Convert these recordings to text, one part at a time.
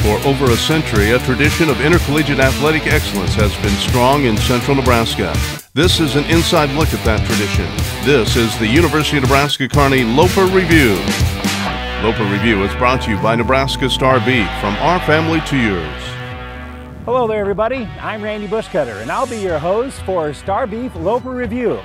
For over a century, a tradition of intercollegiate athletic excellence has been strong in central Nebraska. This is an inside look at that tradition. This is the University of Nebraska-Kearney Loper Review. Loper Review is brought to you by Nebraska Star Beef, from our family to yours. Hello there, everybody. I'm Randy Bushcutter, and I'll be your host for Star Beef Loper Review.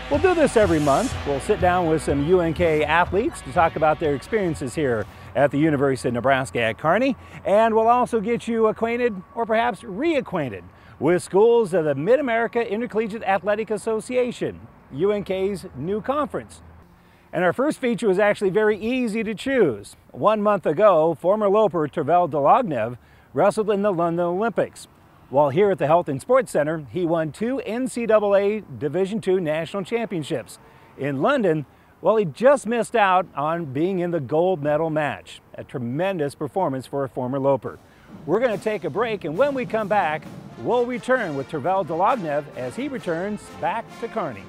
We'll do this every month. We'll sit down with some UNK athletes to talk about their experiences here at the University of Nebraska at Kearney, and we'll also get you acquainted, or perhaps reacquainted, with schools of the Mid-America Intercollegiate Athletic Association, UNK's new conference. And our first feature was actually very easy to choose. 1 month ago, former Loper Tervel Delognev wrestled in the London Olympics. While here at the Health and Sports Center, he won 2 NCAA Division II national championships. In London, well, he just missed out on being in the gold medal match. A tremendous performance for a former Loper. We're going to take a break, and when we come back, we'll return with Tervel Delognev as he returns back to Kearney.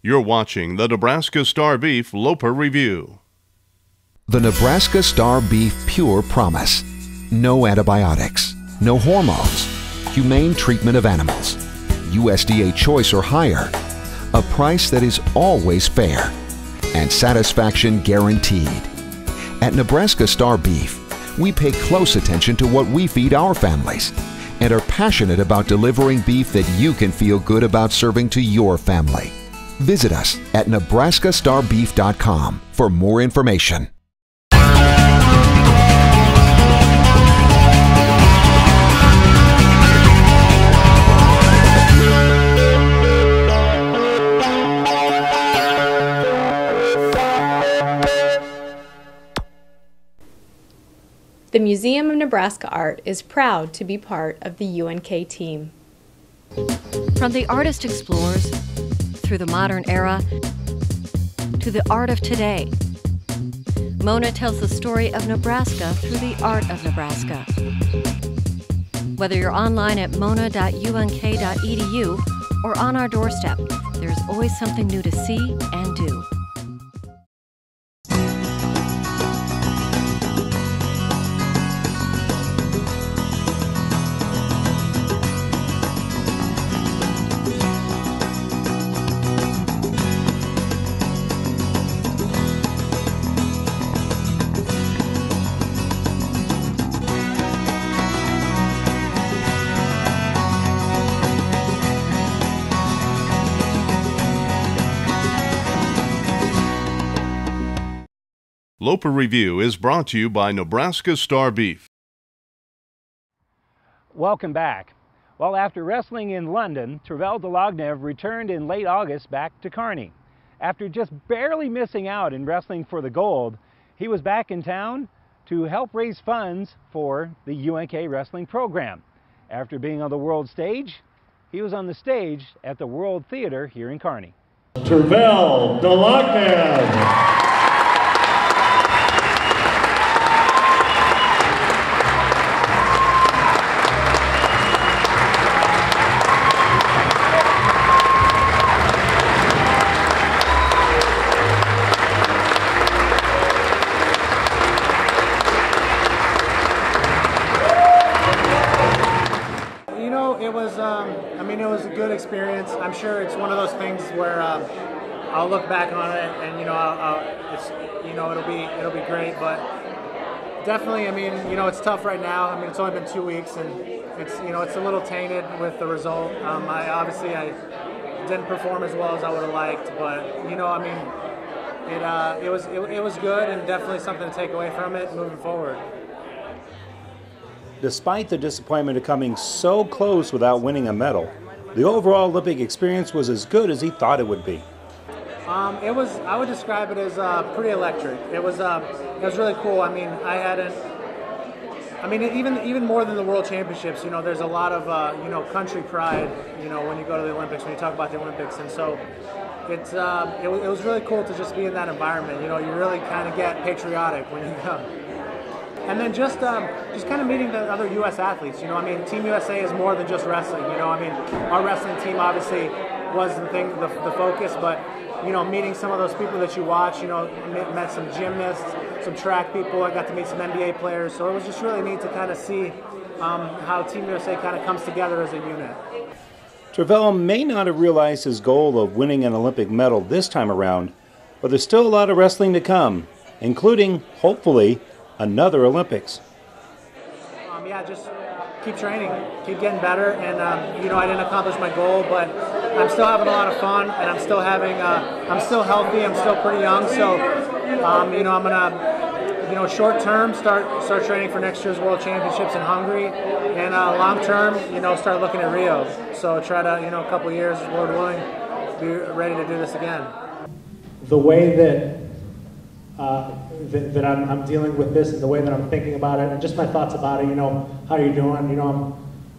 You're watching the Nebraska Star Beef Loper Review. The Nebraska Star Beef Pure Promise. No antibiotics, no hormones, humane treatment of animals, USDA choice or higher, a price that is always fair, and satisfaction guaranteed. At Nebraska Star Beef, we pay close attention to what we feed our families and are passionate about delivering beef that you can feel good about serving to your family. Visit us at nebraskastarbeef.com for more information. The Museum of Nebraska Art is proud to be part of the UNK team. From the artist explores, through the modern era, to the art of today, Mona tells the story of Nebraska through the art of Nebraska. Whether you're online at mona.unk.edu or on our doorstep, there's always something new to see and do. Loper Review is brought to you by Nebraska Star Beef. Welcome back. Well, after wrestling in London, Tervel Delognev returned in late August back to Kearney. After just barely missing out in wrestling for the gold, he was back in town to help raise funds for the UNK wrestling program. After being on the world stage, he was on the stage at the World Theater here in Kearney. Tervel Delognev. It was a good experience. I'm sure it's one of those things where I'll look back on it and it'll be great. But definitely, it's tough right now. It's only been 2 weeks and it's a little tainted with the result. I didn't perform as well as I would have liked, but it was good and definitely something to take away from it moving forward. Despite the disappointment of coming so close without winning a medal, the overall Olympic experience was as good as he thought it would be. I would describe it as pretty electric. It was really cool. Even more than the World Championships, there's a lot of country pride, when you go to the Olympics, when you talk about the Olympics, and so it was really cool to just be in that environment. You really kind of get patriotic when you go. And then just kind of meeting the other U.S. athletes. You know, I mean, Team USA is more than just wrestling. You know, I mean, our wrestling team obviously was the focus, but you know, meeting some of those people that you watch. You know, met some gymnasts, some track people. I got to meet some NBA players. So it was just really neat to kind of see how Team USA kind of comes together as a unit. Travell may not have realized his goal of winning an Olympic medal this time around, but there's still a lot of wrestling to come, including, hopefully, another Olympics. Yeah, just keep training, keep getting better, and you know, I didn't accomplish my goal, but I'm still having a lot of fun, and I'm still having, I'm still healthy, I'm still pretty young, so you know, I'm gonna, you know, short term start training for next year's World Championships in Hungary, and long term, you know, start looking at Rio. So try to, you know, a couple years, Lord willing, be ready to do this again. The way that that I'm dealing with this and the way that I'm thinking about it and just my thoughts about it, you know, how are you doing? You know, I'm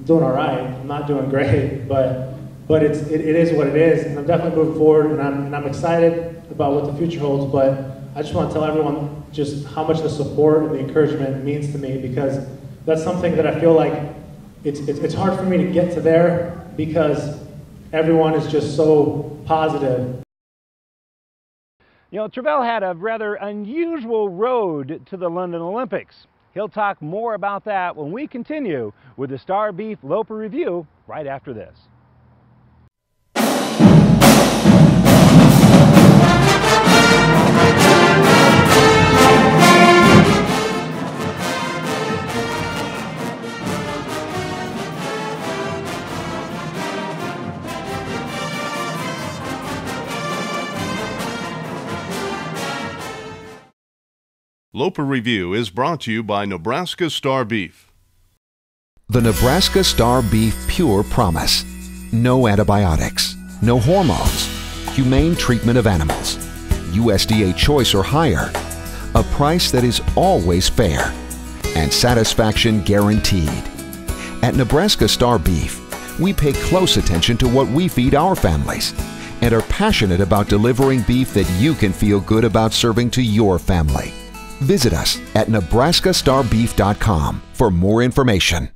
doing all right. I'm not doing great, but it is what it is, and I'm definitely moving forward, and I'm excited about what the future holds. But I just want to tell everyone just how much the support and the encouragement means to me, because that's something that I feel like it's hard for me to get to there because everyone is just so positive. You know, Travell had a rather unusual road to the London Olympics. He'll talk more about that when we continue with the Star Beef Loper Review right after this. Loper Review is brought to you by Nebraska Star Beef. The Nebraska Star Beef Pure Promise. No antibiotics, no hormones, humane treatment of animals, USDA choice or higher, a price that is always fair, and satisfaction guaranteed. At Nebraska Star Beef, we pay close attention to what we feed our families and are passionate about delivering beef that you can feel good about serving to your family. Visit us at nebraskastarbeef.com for more information.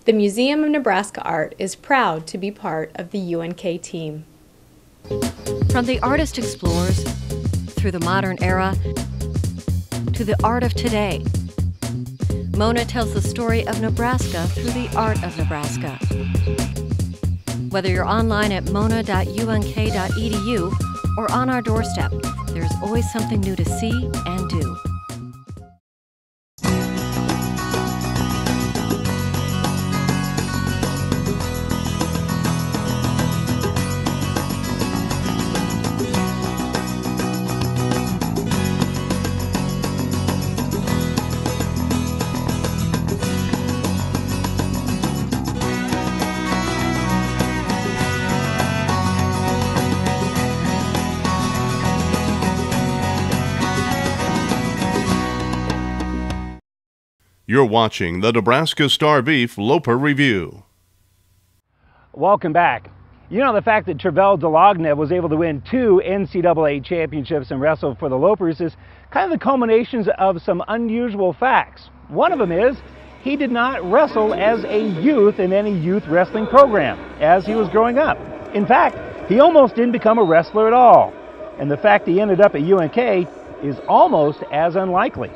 The Museum of Nebraska Art is proud to be part of the UNK team. From the artist explorers through the modern era to the art of today, Mona tells the story of Nebraska through the art of Nebraska. Whether you're online at mona.unk.edu or on our doorstep, there's always something new to see and do. You're watching the Nebraska Star Beef Loper Review. Welcome back. You know, the fact that Travell Delognev was able to win 2 NCAA championships and wrestle for the Lopers is kind of the culminations of some unusual facts. One of them is he did not wrestle as a youth in any youth wrestling program as he was growing up. In fact, he almost didn't become a wrestler at all. And the fact he ended up at UNK is almost as unlikely.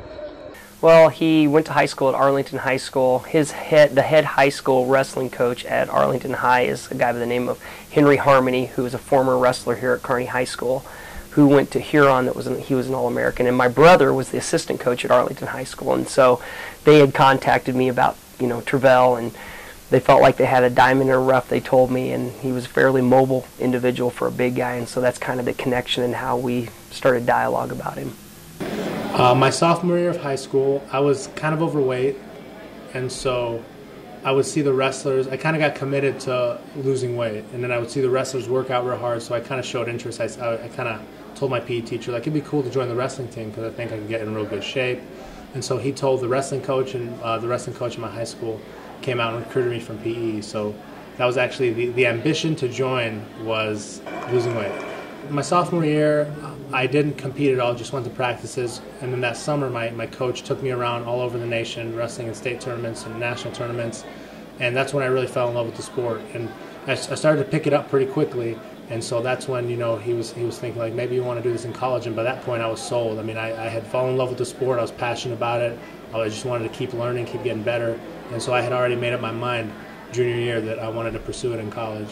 Well, he went to high school at Arlington High School. The head high school wrestling coach at Arlington High is a guy by the name of Henry Harmony, who is a former wrestler here at Kearney High School, who went to Huron. He was an All-American, and my brother was the assistant coach at Arlington High School, and so they had contacted me about, you know, Travell, and they felt like they had a diamond in the rough, they told me, and he was a fairly mobile individual for a big guy, and so that's kind of the connection and how we started dialogue about him. My sophomore year of high school, I was kind of overweight, and so I would see the wrestlers. I kind of got committed to losing weight, and then I would see the wrestlers work out real hard, so I kind of showed interest. I kind of told my PE teacher, like, it'd be cool to join the wrestling team because I think I can get in real good shape. And so he told the wrestling coach, and the wrestling coach in my high school came out and recruited me from PE. So that was actually the ambition to join was losing weight. My sophomore year, I didn't compete at all, just went to practices. And then that summer, my coach took me around all over the nation, wrestling in state tournaments and national tournaments. And that's when I really fell in love with the sport. And I started to pick it up pretty quickly. And so that's when, you know, he was thinking, like, maybe you want to do this in college. And by that point, I was sold. I mean, I had fallen in love with the sport. I was passionate about it. I just wanted to keep learning, keep getting better. And so I had already made up my mind junior year that I wanted to pursue it in college.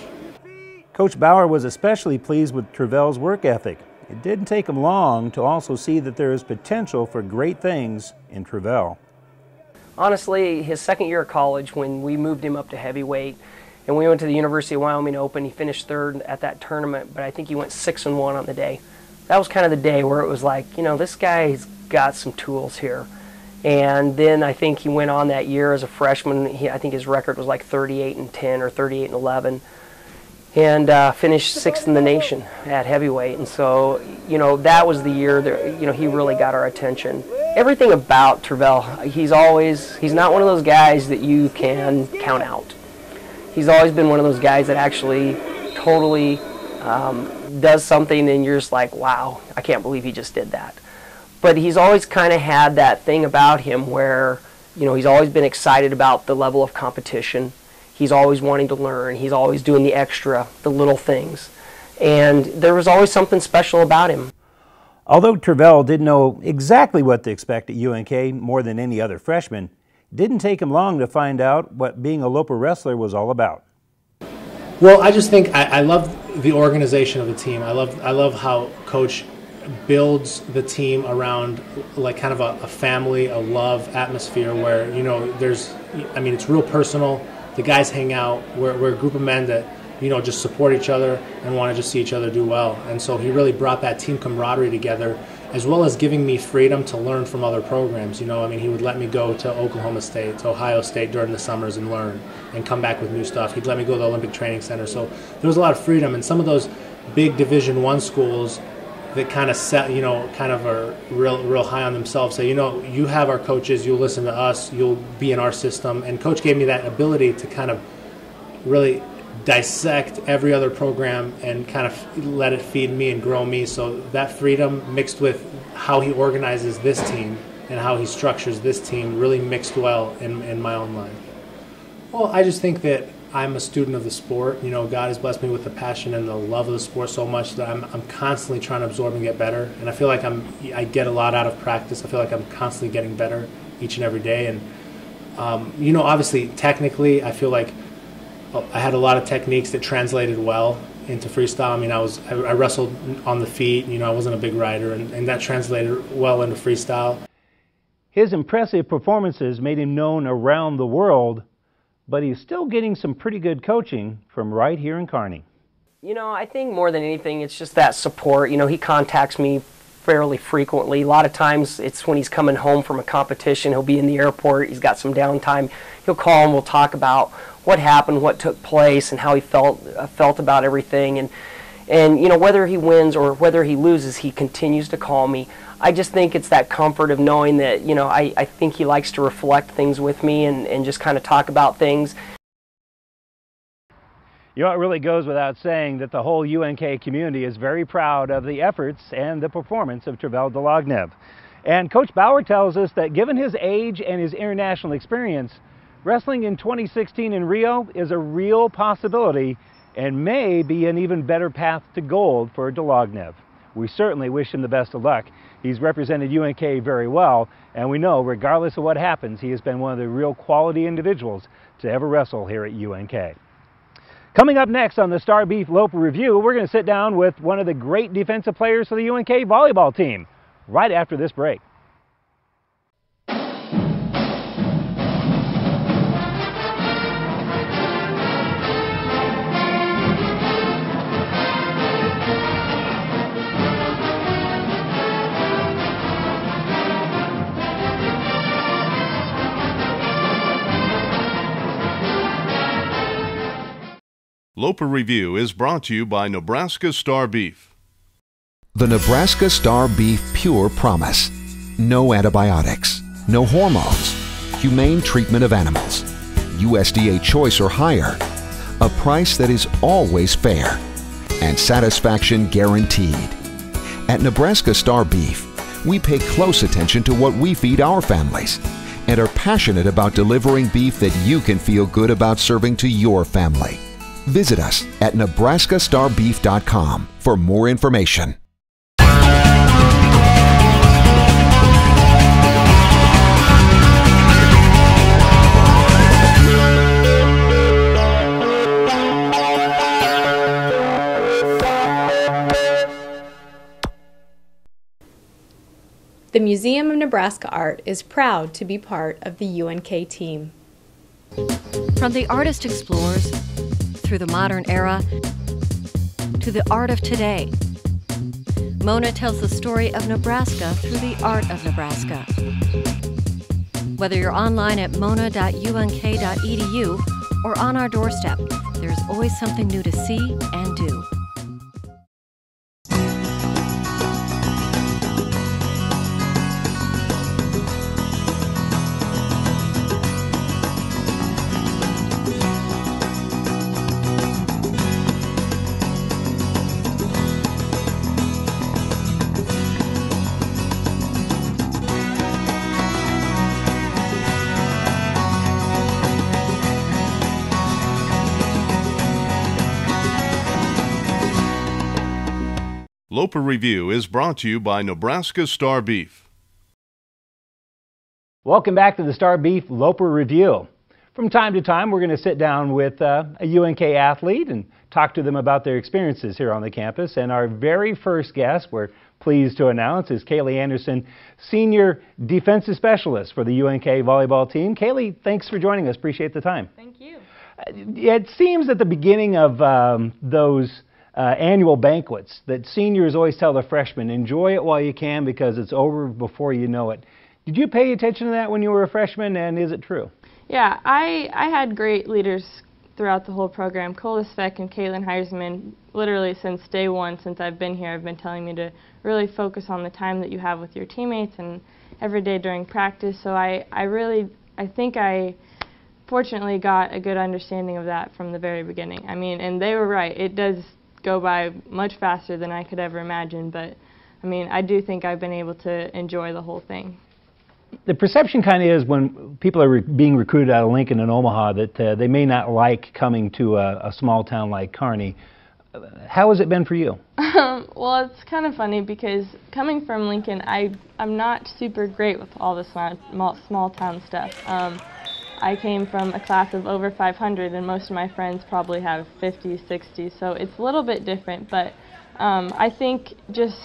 Coach Bauer was especially pleased with Trevel's work ethic. It didn't take him long to also see that there is potential for great things in Trevel. Honestly, his second year of college, when we moved him up to heavyweight, and we went to the University of Wyoming Open, he finished third at that tournament, but I think he went 6-1 on the day. That was kind of the day where it was like, you know, this guy's got some tools here. And then I think he went on that year as a freshman. I think his record was like 38-10 or 38-11, and finished 6th in the nation at heavyweight. And so, you know, that was the year that, you know, he really got our attention. Everything about Trevel, he's not one of those guys that you can count out. He's always been one of those guys that actually totally does something and you're just like, wow, I can't believe he just did that. But he's always kind of had that thing about him where, you know, he's always been excited about the level of competition. He's always wanting to learn. He's always doing the extra, the little things. And there was always something special about him. Although Trevel didn't know exactly what to expect at UNK more than any other freshman, it didn't take him long to find out what being a Loper wrestler was all about. Well, I just think I love the organization of the team. I love how Coach builds the team around like kind of a family, a love atmosphere where, you know, it's real personal. The guys hang out. We're a group of men that, you know, just support each other and want to just see each other do well. And so he really brought that team camaraderie together, as well as giving me freedom to learn from other programs. You know, I mean, he would let me go to Oklahoma State, to Ohio State during the summers and learn and come back with new stuff. He'd let me go to the Olympic Training Center. So there was a lot of freedom. And some of those big Division I schools that kind of set, you know, kind of are real high on themselves, say, you know, you have our coaches, you'll listen to us, you'll be in our system. And Coach gave me that ability to kind of really dissect every other program and kind of let it feed me and grow me. So that freedom mixed with how he organizes this team and how he structures this team really mixed well in my own life. Well, I just think that I'm a student of the sport. You know, God has blessed me with the passion and the love of the sport so much that I'm constantly trying to absorb and get better. And I feel like I get a lot out of practice. I feel like I'm constantly getting better each and every day. And, you know, obviously, technically, I feel like I had a lot of techniques that translated well into freestyle. I mean, I wrestled on the feet. You know, I wasn't a big rider, and that translated well into freestyle. His impressive performances made him known around the world, but he's still getting some pretty good coaching from right here in Kearney. You know, I think more than anything, it's just that support. You know, he contacts me fairly frequently. A lot of times it's when he's coming home from a competition. He'll be in the airport. He's got some downtime. He'll call and we'll talk about what happened, what took place, and how he felt about everything. And you know, whether he wins or whether he loses, he continues to call me. I just think it's that comfort of knowing that, you know, I think he likes to reflect things with me and just kind of talk about things. You know, it really goes without saying that the whole UNK community is very proud of the efforts and the performance of Trevel Dolognev. And Coach Bauer tells us that given his age and his international experience, wrestling in 2016 in Rio is a real possibility and may be an even better path to gold for Dolognev. We certainly wish him the best of luck. He's represented UNK very well, and we know, regardless of what happens, he has been one of the real quality individuals to ever wrestle here at UNK. Coming up next on the Star Beef Loper Review, we're going to sit down with one of the great defensive players for the UNK volleyball team right after this break. Loper Review is brought to you by Nebraska Star Beef. The Nebraska Star Beef Pure Promise. No antibiotics, no hormones, humane treatment of animals, USDA choice or higher, a price that is always fair, and satisfaction guaranteed. At Nebraska Star Beef, we pay close attention to what we feed our families and are passionate about delivering beef that you can feel good about serving to your family. Visit us at nebraskastarbeef.com for more information. The Museum of Nebraska Art is proud to be part of the UNK team. From the artist explorers through the modern era to the art of today, Mona tells the story of Nebraska through the art of Nebraska. Whether you're online at mona.unk.edu or on our doorstep, there's always something new to see and do. Loper Review is brought to you by Nebraska Star Beef. Welcome back to the Star Beef Loper Review. From time to time, we're going to sit down with a UNK athlete and talk to them about their experiences here on the campus. And our very first guest, we're pleased to announce, is Kaylee Anderson, Senior Defensive Specialist for the UNK volleyball team. Kaylee, thanks for joining us. Appreciate the time. Thank you. It seems at the beginning of those annual banquets that seniors always tell the freshmen, enjoy it while you can because it's over before you know it. Did you pay attention to that when you were a freshman, and is it true? Yeah, I had great leaders throughout the whole program. Cole Speck and Caitlin Heisman, literally since day one, since I've been here, have been telling me to really focus on the time that you have with your teammates and every day during practice. So I think I fortunately got a good understanding of that from the very beginning. I mean, and they were right. It does go by much faster than I could ever imagine, but I mean, I do think I've been able to enjoy the whole thing. The perception kind of is when people are being recruited out of Lincoln and Omaha that they may not like coming to a small town like Kearney. How has it been for you? Well, it's kind of funny because coming from Lincoln, I'm not super great with all the small town stuff. I came from a class of over 500, and most of my friends probably have 50, 60, so it's a little bit different, but I think just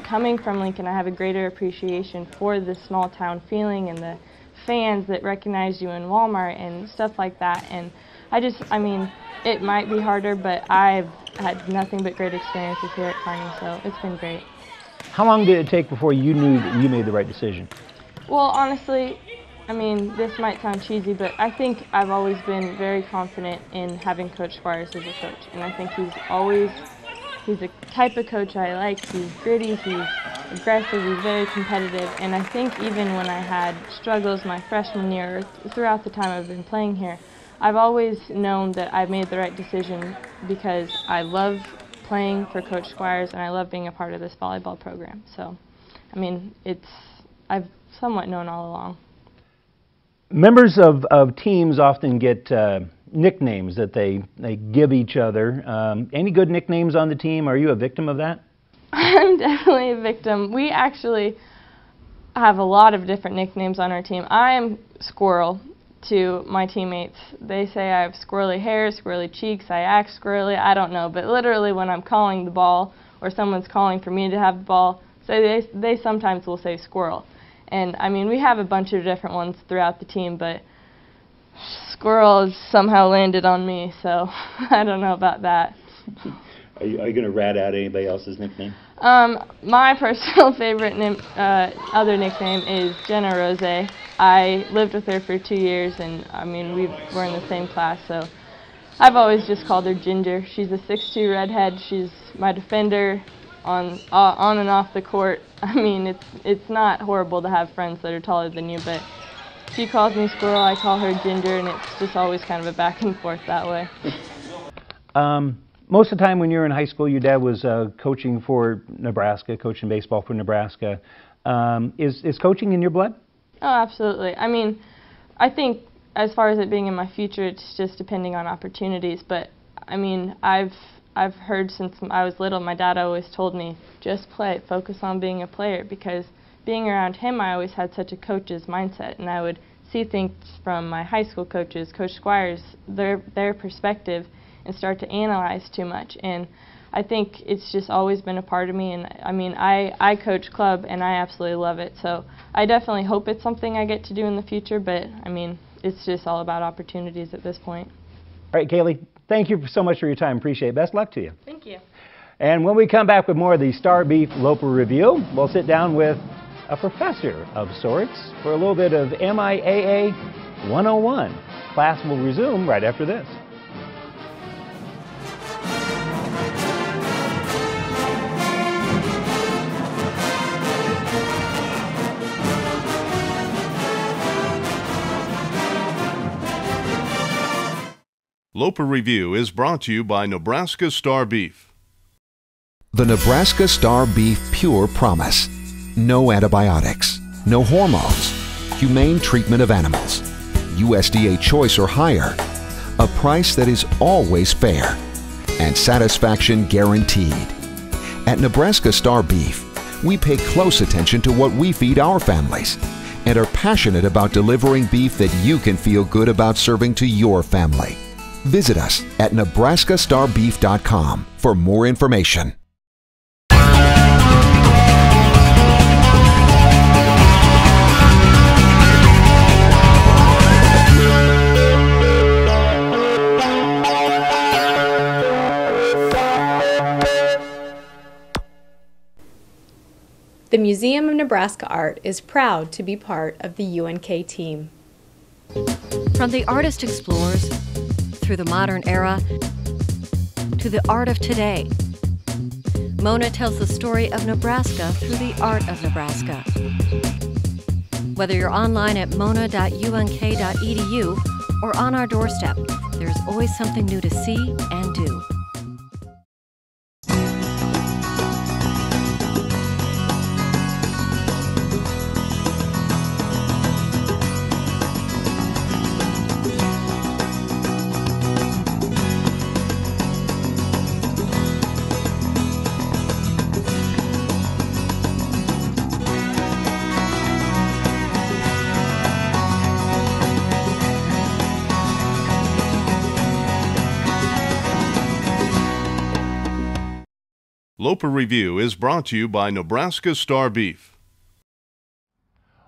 coming from Lincoln, I have a greater appreciation for the small town feeling and the fans that recognize you in Walmart and stuff like that, and I mean, it might be harder, but I've had nothing but great experiences here at Kearney, so it's been great. How long did it take before you knew that you made the right decision? Well, honestly, I mean, this might sound cheesy, but I think I've always been very confident in having Coach Squires as a coach. And I think he's a type of coach I like. He's gritty, he's aggressive, he's very competitive. And I think even when I had struggles my freshman year, or throughout the time I've been playing here, I've always known that I made the right decision because I love playing for Coach Squires and I love being a part of this volleyball program. So, I mean, I've somewhat known all along. Members of teams often get nicknames that they give each other. Any good nicknames on the team? Are you a victim of that? I'm definitely a victim. We actually have a lot of different nicknames on our team. I am Squirrel to my teammates. They say I have squirrely hair, squirrely cheeks, I act squirrely, I don't know. But literally when I'm calling the ball or someone's calling for me to have the ball, so they sometimes will say Squirrel. And I mean, we have a bunch of different ones throughout the team, but Squirrel has somehow landed on me, so I don't know about that. Are you going to rat out anybody else's nickname? My personal favorite other nickname is Jenna Rose. I lived with her for 2 years, and I mean, we were in the same class, so I've always just called her Ginger. She's a 6'2" redhead. She's my defender. on and off the court. I mean, it's not horrible to have friends that are taller than you, but she calls me Squirrel, I call her Ginger, and it's just always kind of a back and forth that way. Most of the time when you were in high school, your dad was coaching for Nebraska, coaching baseball for Nebraska. Is coaching in your blood? Oh, absolutely. I mean, I think as far as it being in my future, it's just depending on opportunities. But I mean, I've heard since I was little, my dad always told me, just play, focus on being a player, because being around him, I always had such a coach's mindset, and I would see things from my high school coaches, Coach Squires, their perspective, and start to analyze too much. And I think it's just always been a part of me. And I mean, I coach club, and I absolutely love it. So I definitely hope it's something I get to do in the future, but I mean, it's just all about opportunities at this point. All right, Kaylee, thank you so much for your time. Appreciate it. Best luck to you. Thank you. And when we come back with more of the Star Beef Loper Review, we'll sit down with a professor of sorts for a little bit of MIAA 101. Class will resume right after this. Loper Review is brought to you by Nebraska Star Beef. The Nebraska Star Beef Pure Promise. No antibiotics, no hormones, humane treatment of animals, USDA choice or higher, a price that is always fair, and satisfaction guaranteed. At Nebraska Star Beef, we pay close attention to what we feed our families and are passionate about delivering beef that you can feel good about serving to your family. Visit us at nebraskastarbeef.com for more information. The Museum of Nebraska Art is proud to be part of the UNK team. From the artist explores through the modern era to the art of today, Mona tells the story of Nebraska through the art of Nebraska. Whether you're online at mona.unk.edu or on our doorstep, there's always something new to see and do. Loper Review is brought to you by Nebraska Star Beef.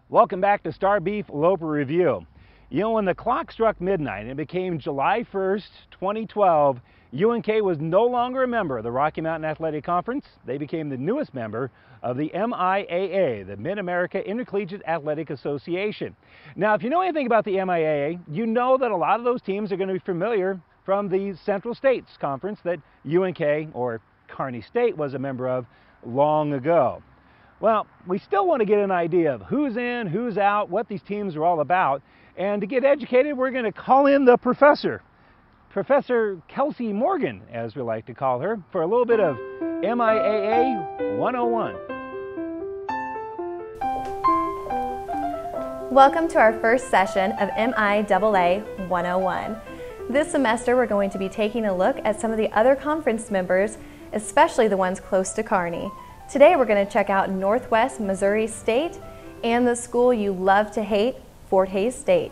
Welcome back to Star Beef Loper Review. You know, when the clock struck midnight and it became July 1st, 2012, UNK was no longer a member of the Rocky Mountain Athletic Conference. They became the newest member of the MIAA, the Mid-America Intercollegiate Athletic Association. Now, if you know anything about the MIAA, you know that a lot of those teams are going to be familiar from the Central States Conference that UNK, or Kearney State, was a member of long ago. Well, we still want to get an idea of who's in, who's out, what these teams are all about. And to get educated, we're going to call in the professor, Professor Kelsey Morgan, as we like to call her, for a little bit of MIAA 101. Welcome to our first session of MIAA 101. This semester, we're going to be taking a look at some of the other conference members, especially the ones close to Kearney. Today we're going to check out Northwest Missouri State and the school you love to hate, Fort Hays State.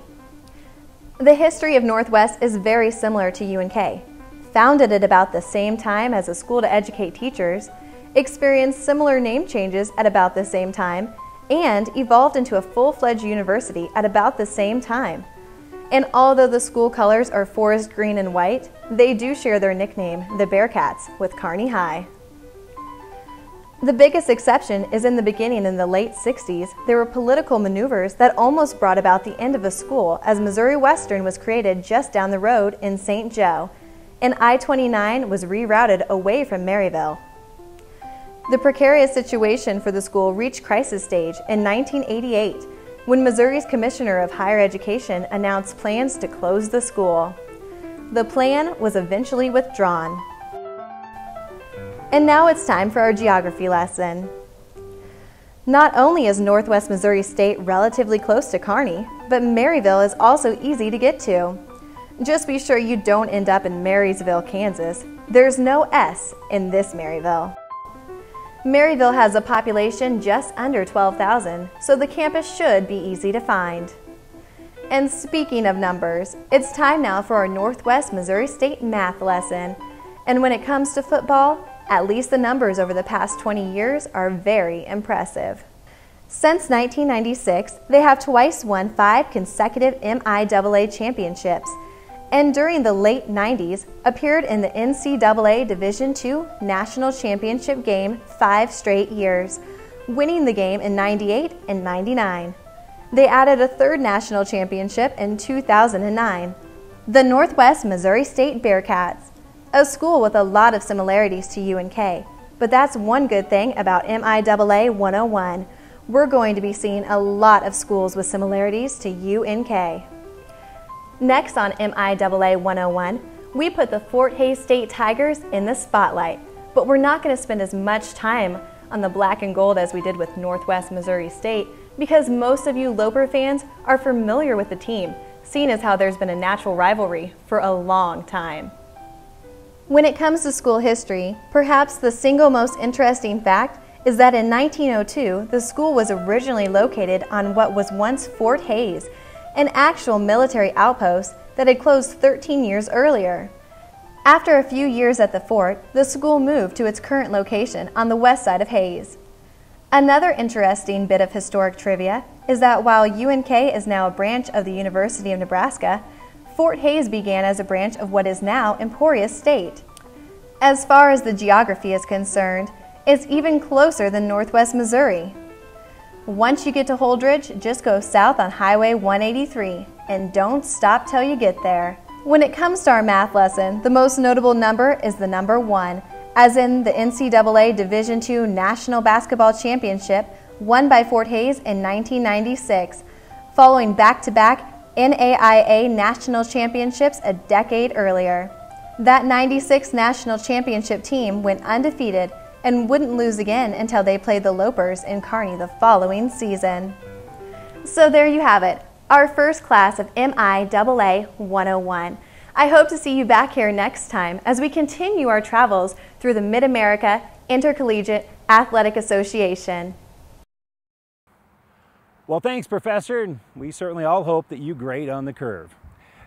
The history of Northwest is very similar to UNK. Founded at about the same time as a school to educate teachers, experienced similar name changes at about the same time, and evolved into a full-fledged university at about the same time. And although the school colors are forest green and white, they do share their nickname, the Bearcats, with Kearney High. The biggest exception is in the beginning in the late 60s, there were political maneuvers that almost brought about the end of the school as Missouri Western was created just down the road in St. Joe, and I-29 was rerouted away from Maryville. The precarious situation for the school reached crisis stage in 1988 when Missouri's Commissioner of Higher Education announced plans to close the school. The plan was eventually withdrawn. And now it's time for our geography lesson. Not only is Northwest Missouri State relatively close to Kearney, but Maryville is also easy to get to. Just be sure you don't end up in Marysville, Kansas. There's no S in this Maryville. Maryville has a population just under 12,000, so the campus should be easy to find. And speaking of numbers, it's time now for our Northwest Missouri State math lesson. And when it comes to football, at least the numbers over the past 20 years are very impressive. Since 1996, they have twice won 5 consecutive MIAA championships, and during the late 90s appeared in the NCAA Division II National Championship game 5 straight years, winning the game in 98 and 99. They added a 3rd national championship in 2009. The Northwest Missouri State Bearcats, a school with a lot of similarities to UNK, but that's one good thing about MIAA 101. We're going to be seeing a lot of schools with similarities to UNK. Next on MIAA 101, we put the Fort Hays State Tigers in the spotlight, but we're not going to spend as much time on the black and gold as we did with Northwest Missouri State because most of you Loper fans are familiar with the team, seeing as how there's been a natural rivalry for a long time. When it comes to school history, perhaps the single most interesting fact is that in 1902, the school was originally located on what was once Fort Hays, an actual military outpost that had closed 13 years earlier. After a few years at the fort, the school moved to its current location on the west side of Hays. Another interesting bit of historic trivia is that while UNK is now a branch of the University of Nebraska, Fort Hays began as a branch of what is now Emporia State. As far as the geography is concerned, it's even closer than Northwest Missouri. Once you get to Holdridge, just go south on Highway 183 and don't stop till you get there. When it comes to our math lesson, the most notable number is the number 1, as in the NCAA Division II National Basketball Championship won by Fort Hays in 1996, following back-to-back NAIA National Championships a decade earlier. That 96 National Championship team went undefeated and wouldn't lose again until they played the Lopers in Kearney the following season. So there you have it, our first class of MIAA 101. I hope to see you back here next time as we continue our travels through the Mid-America Intercollegiate Athletic Association. Well, thanks, Professor. We certainly all hope that you grade on the curve.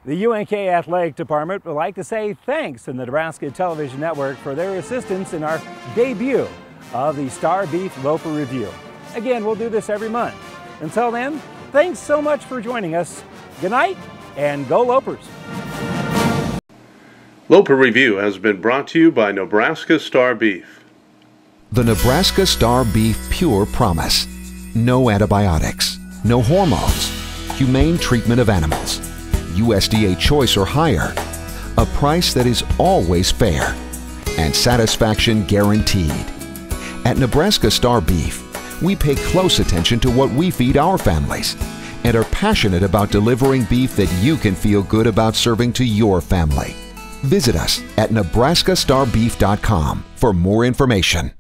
The UNK Athletic Department would like to say thanks to the Nebraska Television Network for their assistance in our debut of the Star Beef Loper Review. Again, we'll do this every month. Until then, thanks so much for joining us. Good night, and go Lopers. Loper Review has been brought to you by Nebraska Star Beef. The Nebraska Star Beef Pure Promise. No antibiotics, no hormones, humane treatment of animals, USDA choice or higher, a price that is always fair, and satisfaction guaranteed. At Nebraska Star Beef, we pay close attention to what we feed our families and are passionate about delivering beef that you can feel good about serving to your family. Visit us at nebraskastarbeef.com for more information.